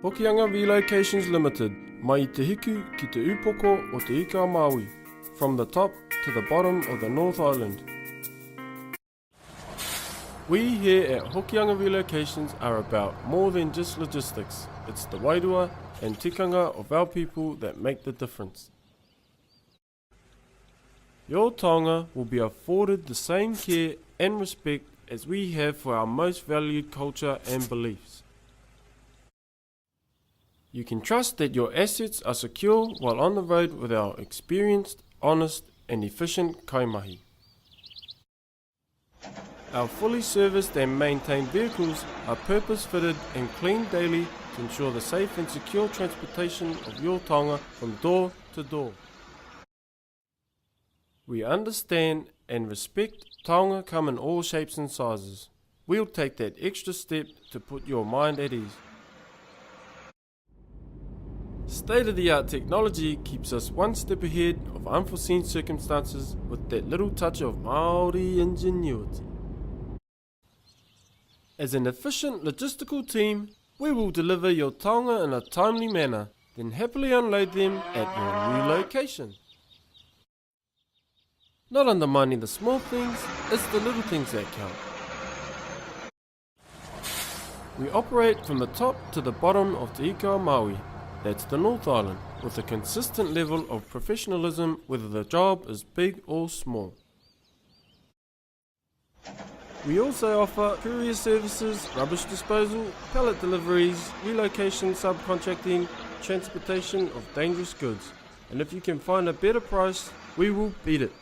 Hokianga Relocations Ltd, mai I te Hiku ki te Upoko o te ika Maui, from the top to the bottom of the North Island. We here at Hokianga Relocations are about more than just logistics. It's the wairua and tikanga of our people that make the difference. Your taonga will be afforded the same care and respect as we have for our most valued culture and beliefs. You can trust that your assets are secure while on the road with our experienced, honest and efficient kaimahi. Our fully serviced and maintained vehicles are purpose-fitted and cleaned daily to ensure the safe and secure transportation of your taonga from door to door. We understand and respect taonga come in all shapes and sizes. We'll take that extra step to put your mind at ease. State-of-the-art technology keeps us one step ahead of unforeseen circumstances with that little touch of Māori ingenuity. As an efficient logistical team, we will deliver your taonga in a timely manner, then happily unload them at your new location. Not undermining the small things, it's the little things that count. We operate from the top to the bottom of te ika Maui, that's the North Island, with a consistent level of professionalism whether the job is big or small. We also offer courier services, rubbish disposal, pallet deliveries, relocation subcontracting, transportation of dangerous goods. And if you can find a better price, we will beat it.